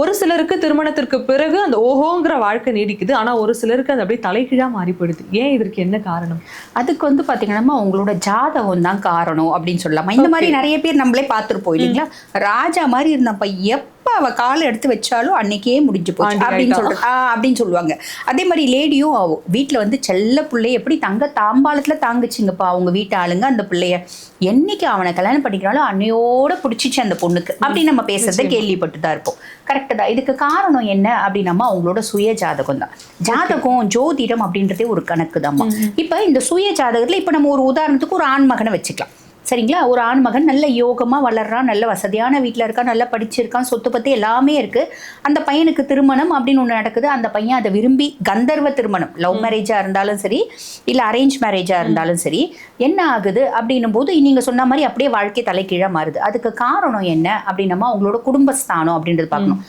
ஒரு சிலருக்கு திருமணத்திற்கு பிறகு அந்த ஓஹோங்கிற வாழ்க்கை நீடிக்குது. ஆனா ஒரு சிலருக்கு அது அப்படியே தலைகீழா மாறி போயிடுது. ஏன் இதற்கு என்ன காரணம்? அதுக்கு வந்து பாத்தீங்கன்னா உங்களோட ஜாதகம் தான் காரணம் அப்படின்னு சொல்லலாமா. இந்த மாதிரி ஓகே. நிறைய பேர் நம்மளே பார்த்துருப்போம் ம். இல்லைங்களா. ராஜா மாதிரி இருந்தப்ப எப்ப அவ காலை எடுத்து வச்சாலும் அன்னைக்கே முடிஞ்சு போச்சு ஆண்டி அப்படின்னு ஆயிட்டா. சொல்லிட்டு அப்படின்னு சொல்லுவாங்க. அதே மாதிரி லேடியும் வீட்டுல வந்து செல்ல பிள்ளைய எப்படி தங்க தாம்பாளத்துல தாங்குச்சுங்கப்பா அவங்க வீட்டு ஆளுங்க அந்த பிள்ளைய. என்னைக்கு அவனை கல்யாணம் பண்ணிக்கிறாலும் அன்னையோட பிடிச்சிச்சு அந்த பொண்ணுக்கு அப்படின்னு நம்ம பேசுறத நிச்சயமா. கேள்விப்பட்டு தான் இருப்போம். கரெக்ட் தான். இதுக்கு காரணம் என்ன அப்படின்னா அவங்களோட சுய ஜாதகம் தான். ஜாதகம் ஜோதிடம் அப்படின்றதே ஒரு கணக்கு தான்மா. இப்ப இந்த சுய ஜாதகத்துல இப்ப நம்ம ஒரு உதாரணத்துக்கு ஒரு ஆண் மகனை வச்சுக்கலாம். சரிங்களா. ஒரு ஆண் மகன் நல்ல யோகமா வளர்றான், நல்ல வசதியான வீட்டில் இருக்கான், நல்லா படிச்சிருக்கான், சொத்து பத்தி எல்லாமே இருக்கு. அந்த பையனுக்கு திருமணம் அப்படின்னு ஒன்று நடக்குது. அந்த பையன் அதை விரும்பி கந்தர்வ திருமணம், லவ் மேரேஜா இருந்தாலும் சரி இல்ல அரேஞ்ச் மேரேஜா இருந்தாலும் சரி, என்ன ஆகுது அப்படின்னும் போது நீங்க சொன்ன மாதிரி அப்படியே வாழ்க்கை தலைகீழா மாறுது. அதுக்கு காரணம் என்ன அப்படின்னா உங்களோட குடும்பஸ்தானம் அப்படின்றது பார்க்கணும்.